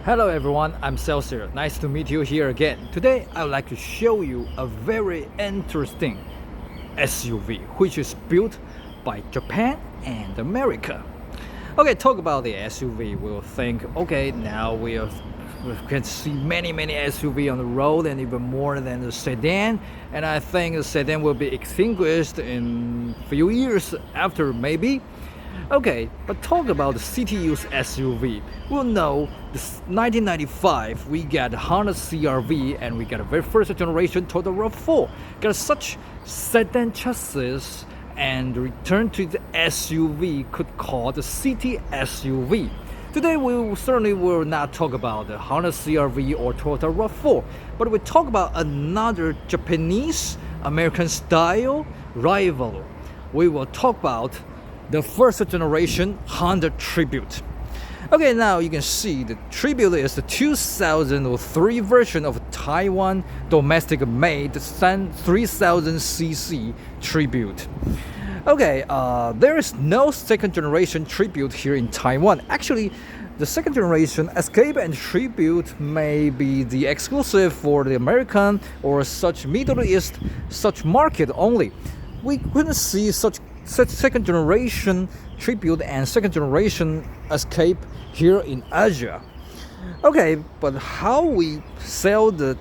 Hello everyone, I'm Celsius. Nice to meet you here again. Today I would like to show you a very interesting SUV which is built by Japan and America. Okay, talk about the SUV. We'll think, okay, now we can see many SUV on the road and even more than the sedan. And I think the sedan will be extinguished in a few years after maybe. Okay, but talk about the city use SUV. We'll know this 1995 we got Honda CR-V and we got a very first generation Toyota RAV4. Got such sedan chassis and return to the SUV could call the city SUV. Today we certainly will not talk about the Honda CR-V or Toyota RAV4, but we talk about another Japanese American style rival. We will talk about the first generation Honda Tribute. Okay, now you can see the Tribute is the 2003 version of Taiwan domestic made 3000cc Tribute. Okay, there is no second generation Tribute here in Taiwan. Actually, the second generation Escape and Tribute may be the exclusive for the American or such Middle East such market only. We couldn't see such second generation Tribute and second generation Escape here in Asia. Okay, but how we sell the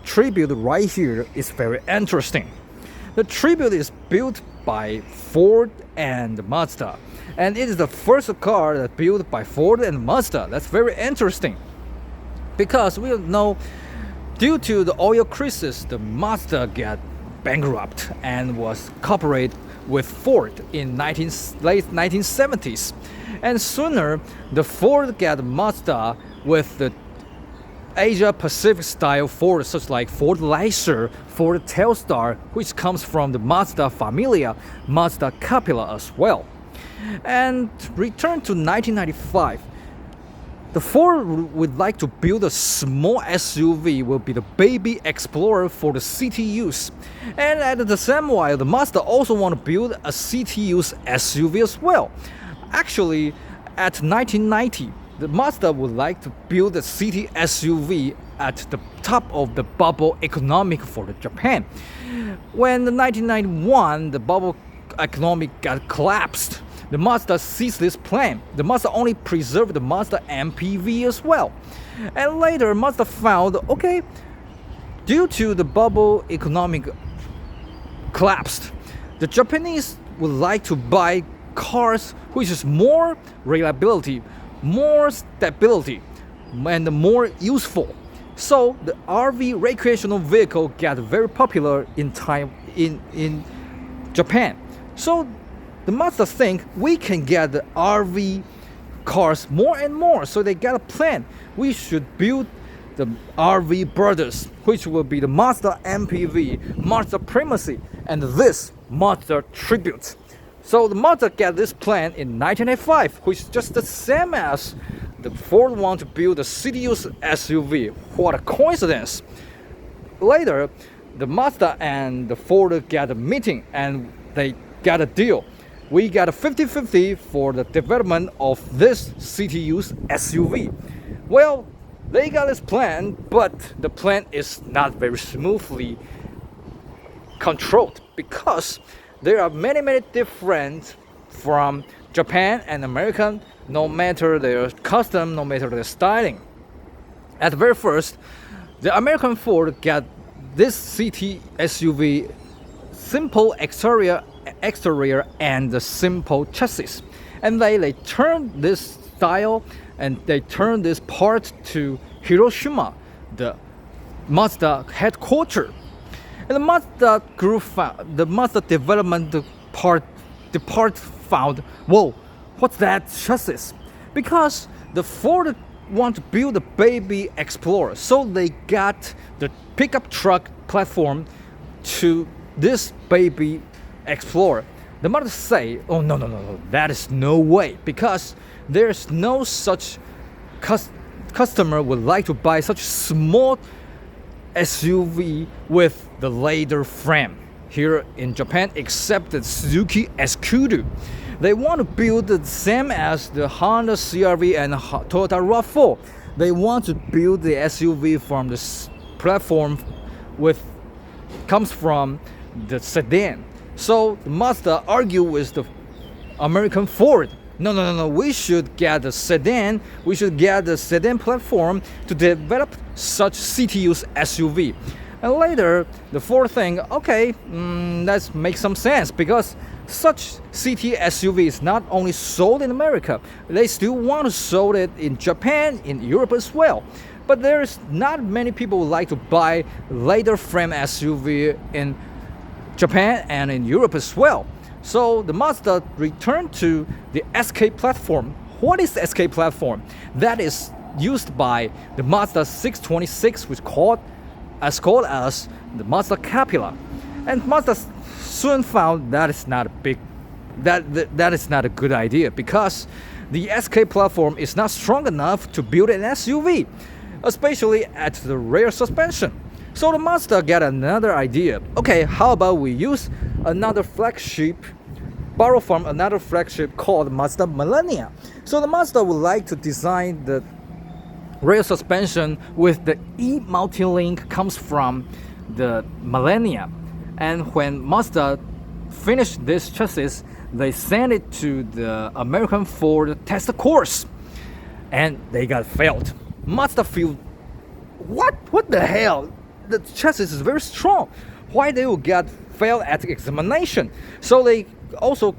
Tribute right here is very interesting. The Tribute is built by Ford and Mazda, and it is the first car that built by Ford and Mazda. That's very interesting because we know due to the oil crisis, the Mazda got bankrupt and was cooperated with Ford in late 1970s, and sooner the Ford got Mazda with the Asia Pacific style Ford, such like Ford Laser, Ford Telstar, which comes from the Mazda Familia, Mazda Capella as well. And return to 1995. The Ford would like to build a small SUV will be the Baby Explorer for the city use. And at the same while, the Mazda also want to build a city use SUV as well. Actually, at 1990, the Mazda would like to build a city SUV at the top of the bubble economic for the Japan. When the 1991, the bubble economic got collapsed, the Mazda seized this plan. The Mazda only preserved the Mazda MPV as well. And later, Mazda found, okay, due to the bubble economic collapsed, the Japanese would like to buy cars which is more reliability, more stability, and more useful. So the RV recreational vehicle got very popular in Japan. So the Mazda think we can get the RV cars more and more, so they got a plan. We should build the RV brothers, which will be the Mazda MPV, Mazda Primacy, and this Mazda Tribute. So the Mazda got this plan in 1985, which is just the same as the Ford want to build a city use SUV. What a coincidence! Later, the Mazda and the Ford got a meeting and they got a deal. We got a 50-50 for the development of this city use SUV. Well, they got this plan, but the plan is not very smoothly controlled because there are many different from Japan and American, no matter their custom, no matter their styling. At the very first, the American Ford got this city SUV simple exterior and the simple chassis, and they turned this style and they turned this part to Hiroshima, the Mazda headquarters. And the Mazda development part found, whoa, what's that chassis? Because the Ford want to build a Baby Explorer, so they got the pickup truck platform to this Baby Explorer. The Mazda say, oh no, that is no way, because there's no such customer would like to buy such small SUV with the leather frame here in Japan, except the Suzuki Escudo. They want to build the same as the Honda CR-V and Toyota RAV4. they want to build the SUV from the platform with comes from the sedan. So Mazda argue with the American Ford. No. We should get the sedan. We should get the sedan platform to develop such city-use SUV. And later, the Ford thing, okay, that makes some sense because such city SUV is not only sold in America, they still want to sell it in Japan, in Europe as well. But there's not many people who like to buy later frame SUV in Japan and in Europe as well. So the Mazda returned to the SK platform. What is the SK platform? That is used by the Mazda 626, which called as the Mazda Capella. And Mazda soon found that is not a good idea because the SK platform is not strong enough to build an SUV, especially at the rear suspension. So the Mazda got another idea. Okay, how about we use borrow from another flagship called Mazda Millennia. So the Mazda would like to design the rear suspension with the E multi-link comes from the Millennia. And when Mazda finished this chassis, they sent it to the American Ford test course, and they got failed. Mazda feel, what the hell? The chassis is very strong. Why they will get failed at examination? So they also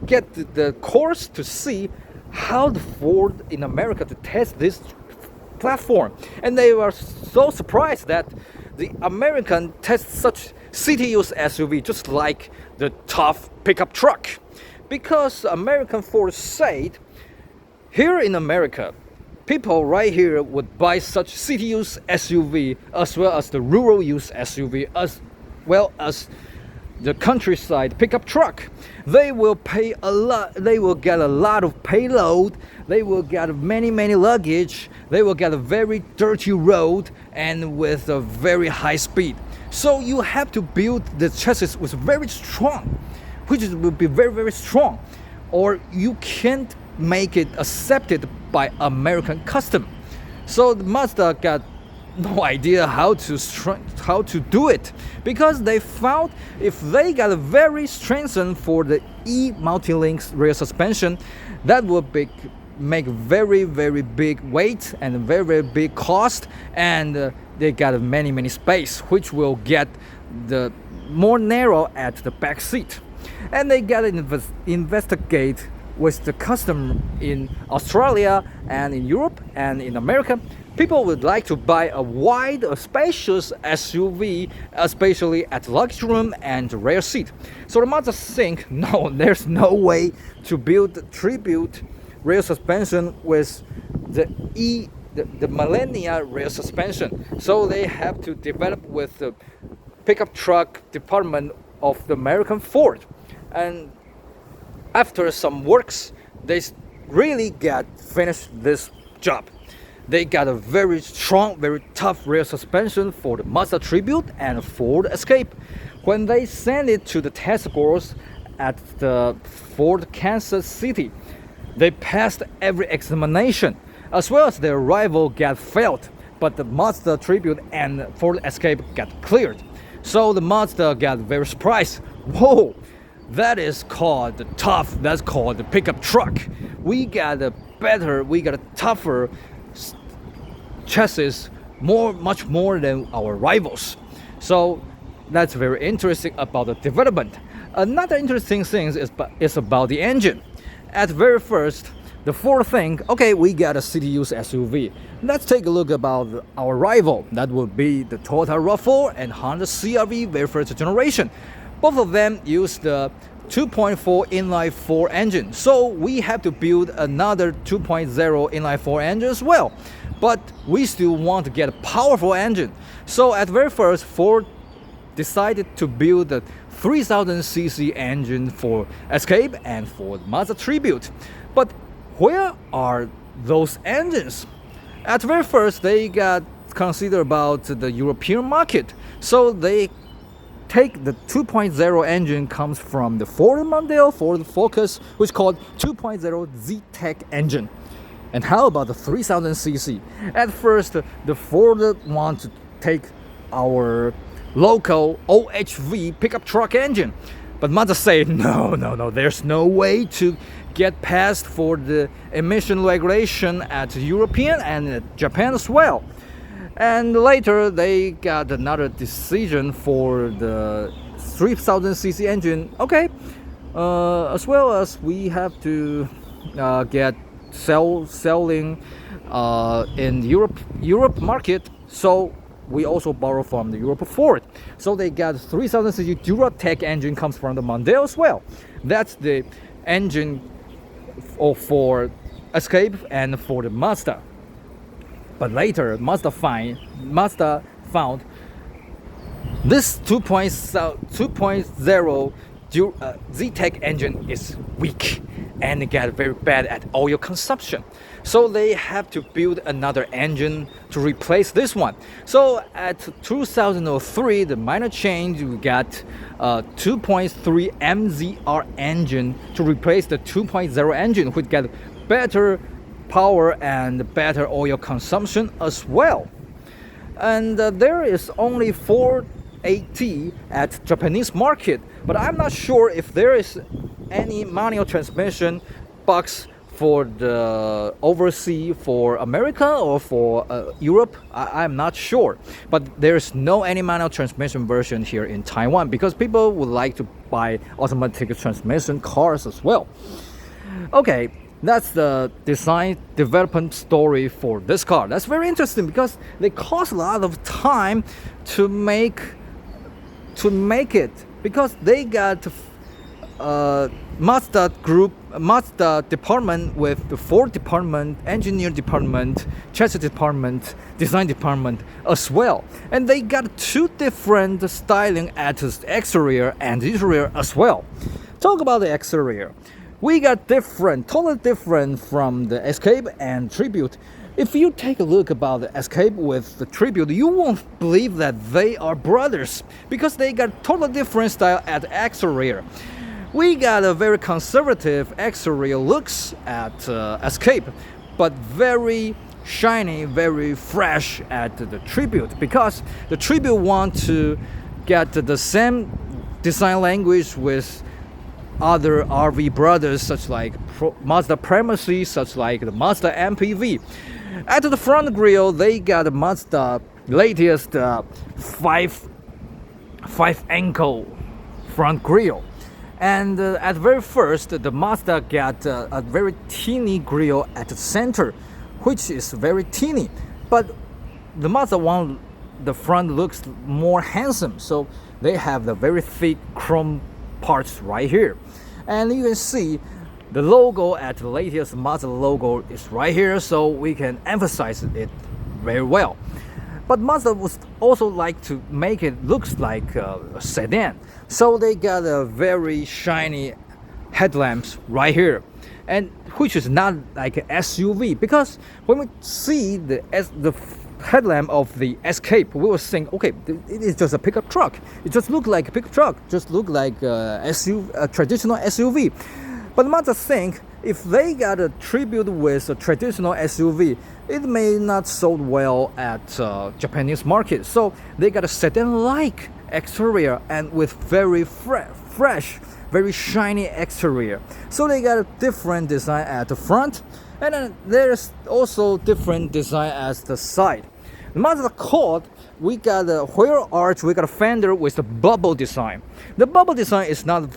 get the course to see how the Ford in America to test this platform, and they were so surprised that the American test such city-use SUV just like the tough pickup truck, because American Ford said here in America, people right here would buy such city-use SUV as well as the rural-use SUV as well as the countryside pickup truck. They will pay a lot. They will get a lot of payload. They will get many luggage. They will get a very dirty road and with a very high speed. So you have to build the chassis with very strong, which will be very strong, or you can't make it accepted by American custom. So the Mazda got no idea how to do it, because they found if they got a very strengthened for the E multi-link rear suspension, that would make very big weight and very big cost, and they got many space, which will get the more narrow at the back seat. And they got to investigate with the custom in Australia and in Europe and in America. People would like to buy a wide, spacious SUV, especially at luggage room and rear seat. So the Mazda think, no, there's no way to build tribute rear suspension with the Millennia rear suspension. So they have to develop with the pickup truck department of the American Ford. And after some works, they really got finished this job. They got a very strong, very tough rear suspension for the Mazda Tribute and Ford Escape. When they sent it to the test course at the Ford Kansas City, they passed every examination, as well as their rival got failed, but the Mazda Tribute and Ford Escape got cleared. So the Mazda got very surprised. Whoa, that is called the tough, that's called the pickup truck. We got a tougher chassis, much more than our rivals. So that's very interesting about the development. Another interesting thing is about the engine. At very first, the Ford think, okay, we got a city-use SUV. Let's take a look about our rival. That would be the Toyota RAV4 and Honda CR-V very first generation. Both of them use the 2.4 inline-4 engine. So we have to build another 2.0 inline-4 engine as well. But we still want to get a powerful engine. So at very first, Ford decided to build a 3000cc engine for Escape and for Mazda Tribute. But where are those engines? At very first, they got considered about the European market. So they take the 2.0 engine comes from the Ford Mondeo, Ford Focus, which is called 2.0 Z-Tech engine. And how about the 3000cc? At first, the Ford want to take our local OHV pickup truck engine, but Mazda say no, there's no way to get passed for the emission regulation at European and Japan as well. And later they got another decision for the 3000cc engine. Okay, as well as we have to get selling in Europe market, so we also borrow from the Europe Ford. So they got 3000cc Duratec engine comes from the Mondeo as well. That's the engine for Escape and for the Mazda. But later Mazda found this 2.0 Z-Tech engine is weak and got very bad at oil consumption. So they have to build another engine to replace this one. So at 2003, the minor change, we got 2.3 MZR engine to replace the 2.0 engine, which got better power and better oil consumption as well. And there is only 480 at Japanese market, but I'm not sure if there is any manual transmission box for the overseas for America or for Europe. I'm not sure, but there's no any manual transmission version here in Taiwan because people would like to buy automatic transmission cars as well. Okay, that's the design development story for this car. That's very interesting because they cost a lot of time to make it, because they got Mazda department with the Ford department, engineer department, chassis department, design department as well. And they got two different styling at the exterior and interior as well. Talk about the exterior. We got totally different from the Escape and Tribute. If you take a look about the Escape with the Tribute, you won't believe that they are brothers because they got totally different style at exterior. We got a very conservative exterior looks at Escape, but very shiny, very fresh at the Tribute, because the Tribute want to get the same design language with other RV brothers, such like Mazda Primacy, such like the Mazda MPV. At the front grille, they got the Mazda latest 5-ankle front grille. And at very first, the Mazda got a very teeny grille at the center, which is very teeny. But the Mazda one, the front looks more handsome, so they have the very thick chrome parts right here. And you can see the logo at the latest Mazda logo is right here, so we can emphasize it very well. But Mazda would also like to make it looks like a sedan, so they got a very shiny headlamps right here, and which is not like an SUV, because when we see the headlamp of the Escape, we will think, okay, it is just a pickup truck. It just looks like a pickup truck, just look like a traditional SUV. But Mazda think if they got a Tribute with a traditional SUV, it may not sold well at Japanese market. So they got a sedan-like exterior and with very fresh, very shiny exterior. So they got a different design at the front, and then there's also different design at the side. The Mazda Accord, we got a wheel arch, we got a fender with a bubble design. The bubble design is not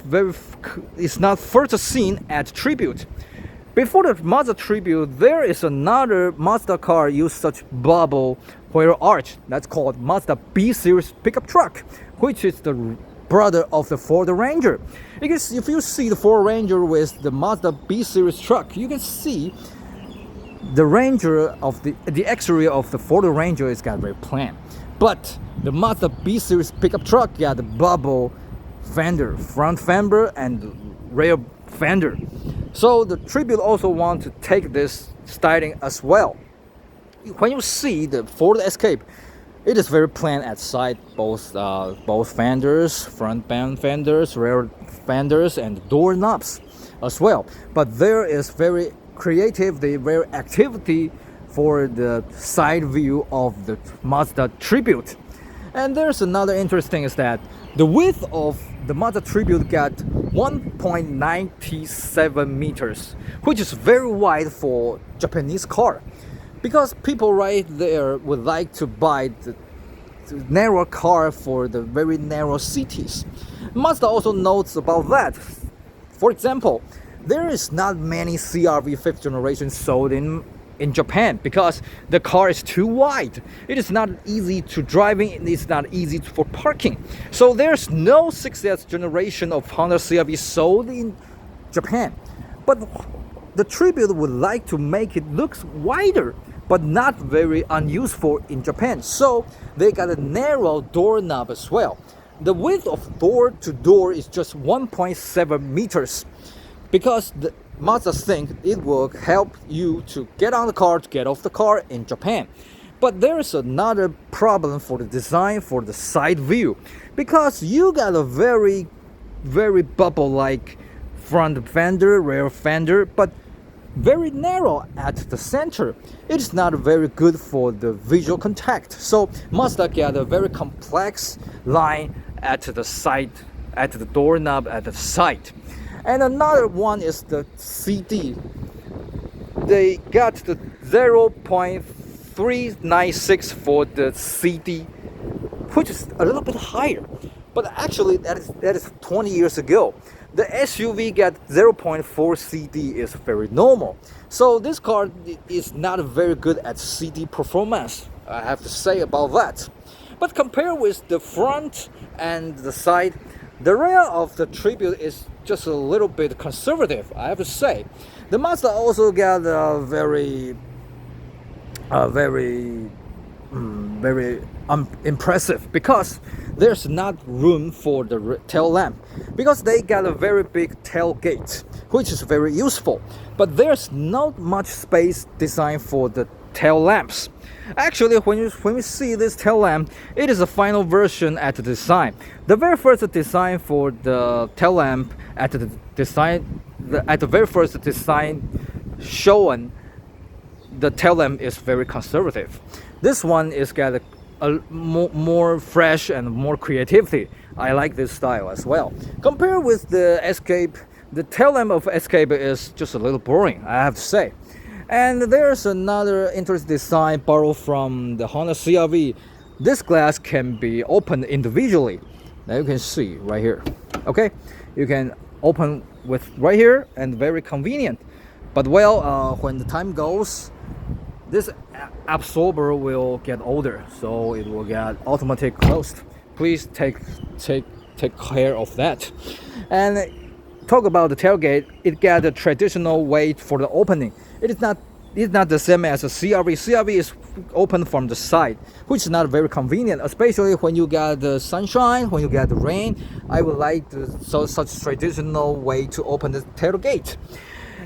first seen at Tribute. Before the Mazda Tribute, there is another Mazda car use such bubble wheel arch. That's called Mazda B series pickup truck, which is the brother of the Ford Ranger. Because if you see the Ford Ranger with the Mazda B series truck, you can see the Ranger of the exterior of the Ford Ranger is got very plain, but the Mazda B series pickup truck got the bubble fender, front fender and rear fender. So the Tribute also want to take this styling as well. When you see the Ford Escape, it is very plain at side, both fenders, front band fenders, rear fenders, and door knobs as well. But there is very creativity, very activity for the side view of the Mazda Tribute. And there's another interesting is that the width of the Mazda Tribute got 1.97 meters, which is very wide for Japanese car, because people right there would like to buy the narrow car for the very narrow cities. Mazda also notes about that. For example, there is not many CR-V 5th generation sold in Japan because the car is too wide. It is not easy to driving, it is not easy for parking. So there's no 6th generation of Honda CR-V sold in Japan. But the Tribute would like to make it look wider, but not very unuseful in Japan. So they got a narrow doorknob as well. The width of door to door is just 1.7 meters because the Mazda think it will help you to get on the car, to get off the car in Japan. But there is another problem for the design for the side view, because you got a very bubble-like front fender, rear fender, but very narrow at the center. It is not very good for the visual contact. So Mazda got a very complex line at the side, at the doorknob at the side. And another one is the CD. They got the 0.396 for the CD, which is a little bit higher. But actually that is 20 years ago. The SUV got 0.4 CD is very normal. So this car is not very good at CD performance, I have to say about that. But compared with the front and the side, the rear of the Tribute is just a little bit conservative, I have to say. The Mazda also got a very impressive, because there's not room for the tail lamp, because they got a very big tailgate, which is very useful, but there's not much space designed for the tail lamps. Actually, when we see this tail lamp, it is a final version at the design. The very first design for the tail lamp at the very first design shown, the tail lamp is very conservative. This one is got a more fresh and more creativity. I like this style as well. Compared with the Escape, the tail lamp of Escape is just a little boring, I have to say. And there's another interesting design borrowed from the Honda CR-V. This glass can be opened individually. Now you can see right here. Okay, you can open with right here, and very convenient. But well, when the time goes, this absorber will get older, so it will get automatic closed. Please take care of that. And talk about the tailgate, it got a traditional way for the opening. It's not the same as a CR-V. CR-V is open from the side, which is not very convenient, especially when you got the sunshine, when you got the rain. I would like such traditional way to open the tailgate.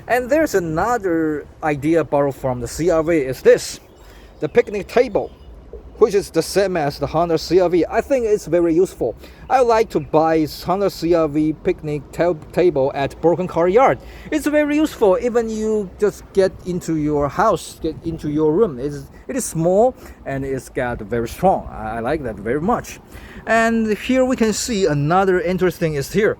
And there's another idea borrowed from the CR-V is this, the picnic table, which is the same as the Honda CR-V. I think it's very useful. I like to buy Honda CR-V picnic table at Broken Car Yard. It's very useful. Even you just get into your house, get into your room. It is small and it's got very strong. I like that very much. And here we can see another interesting is here.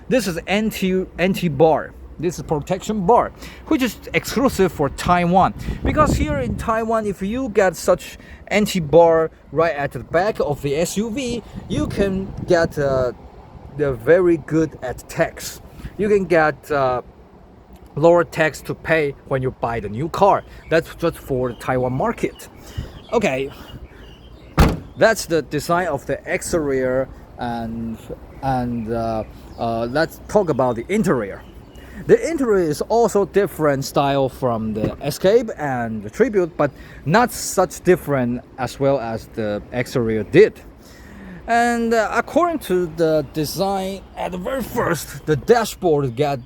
This is anti-bar. This is protection bar, which is exclusive for Taiwan. Because here in Taiwan, if you get such anti-bar right at the back of the SUV, you can get the very good at tax. You can get lower tax to pay when you buy the new car. That's just for the Taiwan market. Okay, that's the design of the exterior, and let's talk about the interior. The interior is also different style from the Escape and the Tribute, but not such different as well as the exterior did. And according to the design at the very first, the dashboard got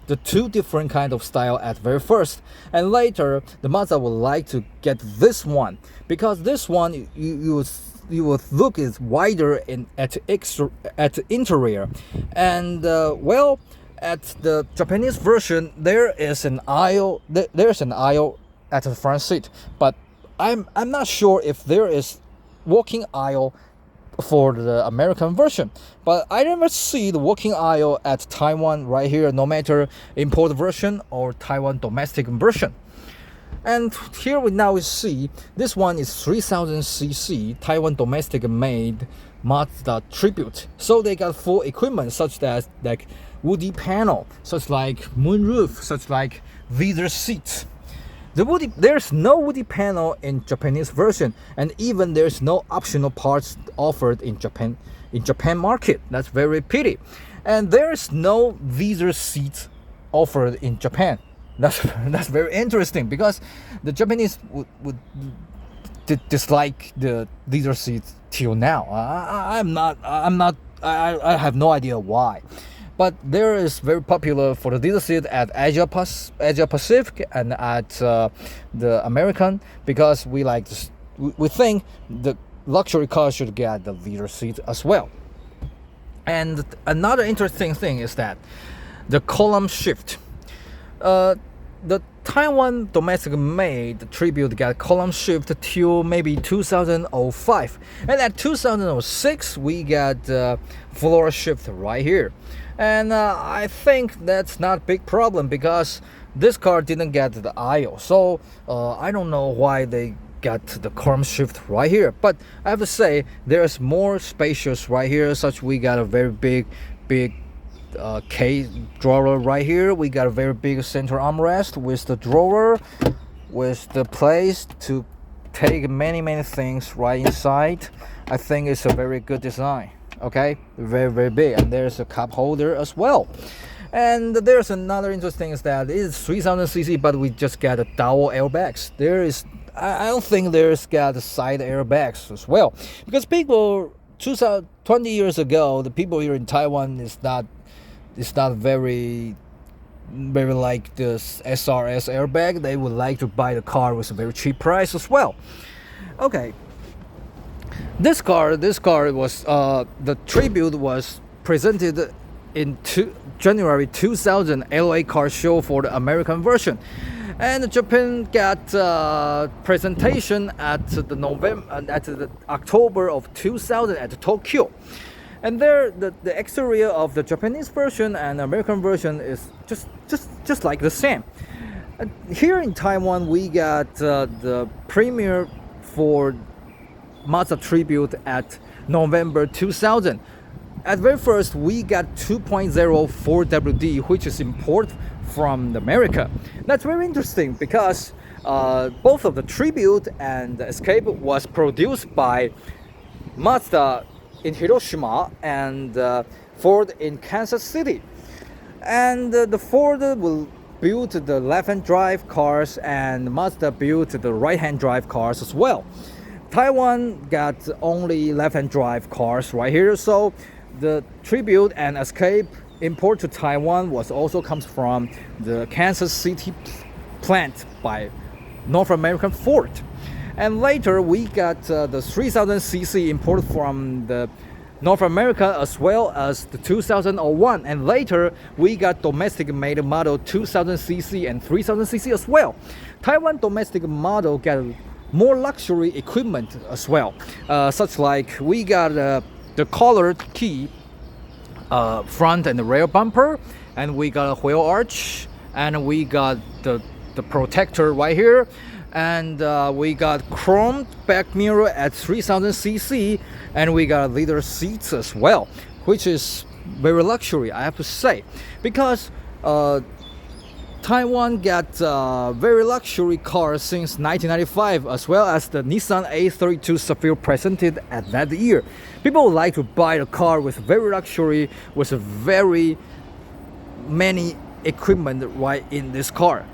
the two different kind of style at very first, and later the Mazda would like to get this one, because this one you would look is wider at interior, and well, at the Japanese version, there is an aisle. There's an aisle at the front seat, but I'm not sure if there is walking aisle for the American version. But I never see the walking aisle at Taiwan right here, no matter import version or Taiwan domestic version. And here we now see this one is 3000cc Taiwan domestic made MAZDA Tribute. So they got full equipment such as like woody panel, such like moonroof, such like leather seats. There's no woody panel in Japanese version, and even there's no optional parts offered in Japan market. That's very pity. And there's no leather seats offered in Japan. That's very interesting, because the Japanese would dislike the leather seats till now. I have no idea why. But there is very popular for the leather seat at Asia Pacific and at the American, because we think the luxury car should get the leather seat as well. And another interesting thing is that the column shift. The Taiwan domestic made Tribute got column shift till maybe 2005, and at 2006 we got floor shift right here. And I think that's not a big problem, because this car didn't get the aisle, so I don't know why they got the column shift right here. But I have to say there's more spacious right here, such we got a very big case drawer right here. We got a very big center armrest with the drawer, with the place to take many things right inside. I think it's a very good design. Okay, very big, and there's a cup holder as well. And there's another interesting is that it is 3000cc, but we just got a double airbags. I don't think there's got side airbags as well, because people 20 years ago, the people here in Taiwan is not very like this SRS airbag. They would like to buy the car with a very cheap price as well. Okay, this car was the Tribute was presented in January 2000 LA car show for the American version, and Japan got presentation at the October of 2000 at Tokyo. And there, the exterior of the Japanese version and American version is just like the same. And here in Taiwan, we got the premiere for MAZDA Tribute at November 2000. At very first, we got 2.0 4WD, which is import from America. That's very interesting, because both of the Tribute and the Escape was produced by MAZDA in Hiroshima and Ford in Kansas City. And the Ford will build the left-hand drive cars, and Mazda built the right-hand drive cars as well. Taiwan got only left-hand drive cars right here, so the Tribute and Escape import to Taiwan comes from the Kansas City plant by North American Ford. And later we got the 3000cc imported from the North America, as well as the 2001. And later we got domestic made model 2000cc and 3000cc as well. Taiwan domestic model got more luxury equipment as well, such like we got the colored key front and the rear bumper, and we got a wheel arch, and we got the protector right here. And we got chrome back mirror at 3000cc, and we got leather seats as well, which is very luxury, I have to say, because Taiwan got very luxury cars since 1995, as well as the Nissan A32 Sapphire presented at that year. People would like to buy a car with very luxury, with a very many equipment right in the car,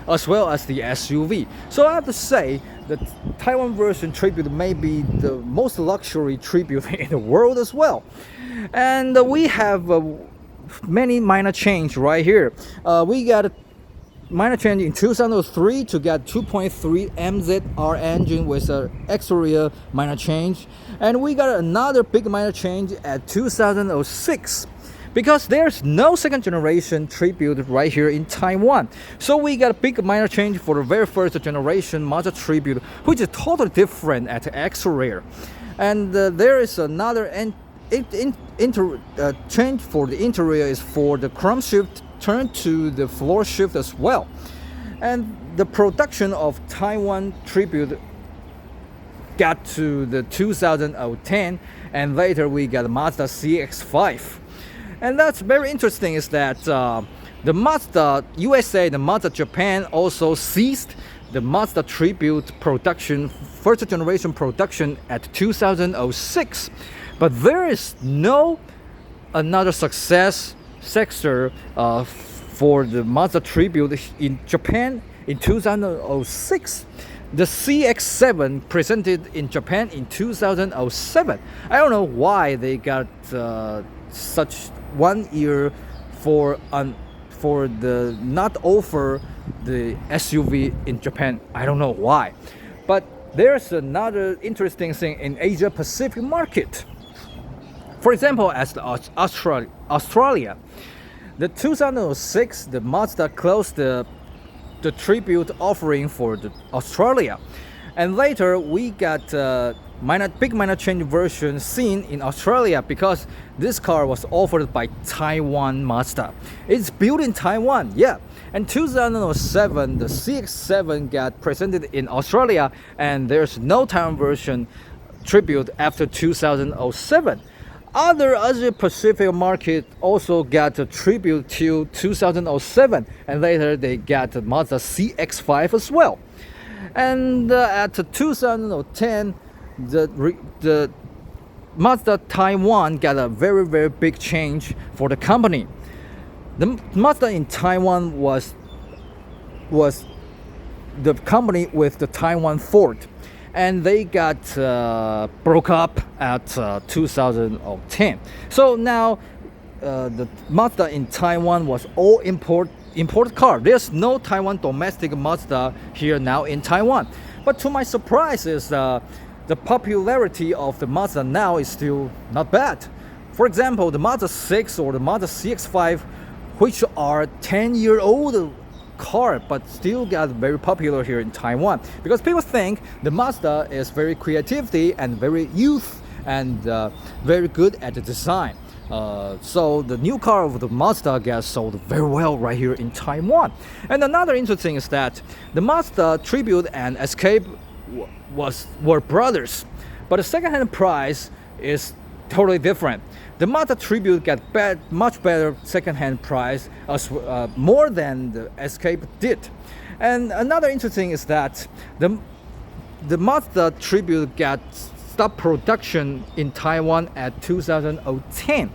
as well as the SUV. So I have to say that Taiwan version Tribute may be the most luxury Tribute in the world as well. And we have many minor change right here. We got a minor change in 2003 to get 2.3 MZR engine with an exterior minor change, and we got another big minor change at 2006. because there's no second generation tribute right here in Taiwan. So we got a big minor change for the very first generation Mazda tribute, which is totally different at the exterior. And there is another change for the interior is for the chrome shift turned to the floor shift as well. And the production of Taiwan tribute got to the 2010, and later we got the Mazda CX-5. And that's very interesting is that the Mazda USA, the Mazda Japan also ceased the Mazda tribute production, first generation production at 2006. But there is no another success sector for the Mazda tribute in Japan in 2006. The CX-7 presented in Japan in 2007. I don't know why they got such 1 year for the not offer the SUV in Japan. I don't know why. But there's another interesting thing in Asia Pacific market. For example, as the Australia, the 2006 the Mazda closed the tribute offering for the Australia, and later we got big minor change version seen in Australia because this car was offered by Taiwan Mazda. It's built in Taiwan, yeah. And 2007 the CX-7 got presented in Australia, and there's no Taiwan version tribute after 2007. Other Asia Pacific market also got a tribute till 2007, and later they got the Mazda CX-5 as well. And at 2010, the Mazda Taiwan got a very, very big change for the company. The Mazda in Taiwan was the company with the Taiwan Ford, and they got broke up at 2010. So now the Mazda in Taiwan was all imported car. There's no Taiwan domestic Mazda here now in Taiwan. But to my surprise is the popularity of the Mazda now is still not bad. For example, the Mazda 6 or the Mazda CX-5, which are 10-year-old car but still got very popular here in Taiwan because people think the Mazda is very creativity and very youth and very good at the design. So the new car of the Mazda gets sold very well right here in Taiwan. And another interesting is that the Mazda Tribute and Escape were brothers, but the second-hand price is totally different. The Mazda Tribute got much better second-hand price, more than the Escape did. And another interesting is that the Mazda Tribute got stopped production in Taiwan at 2010,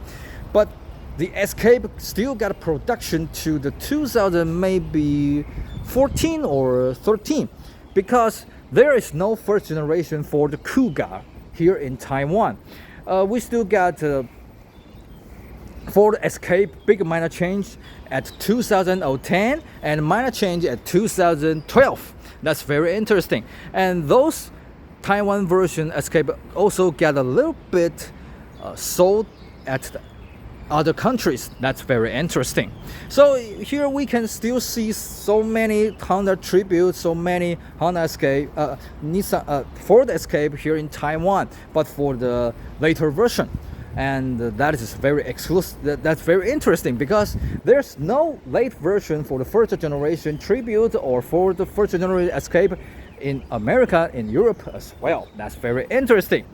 but the Escape still got production to the 2000 maybe 14 or 13, because there is no first generation for the Kuga here in Taiwan. We still got Ford Escape big minor change at 2010 and minor change at 2012. That's very interesting. And those Taiwan version Escape also get a little bit sold at the other countries. That's very interesting. So here we can still see so many Honda Tribute, so many Honda Escape, Ford Escape here in Taiwan, but for the later version. And that is very exclusive. That's very interesting because there's no late version for the first generation Tribute or for the first generation Escape in America, in Europe as well. That's very interesting.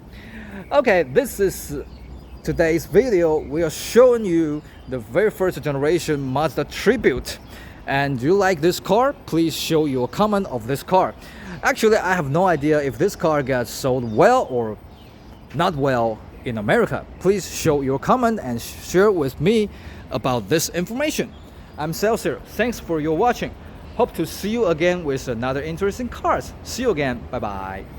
Okay, this is today's video. We are showing you the very first generation Mazda Tribute. And you like this car? Please show your comment of this car. Actually, I have no idea if this car gets sold well or not well in America. Please show your comment and share with me about this information. I'm Celsius. Thanks for your watching. Hope to see you again with another interesting cars. See you again. Bye bye.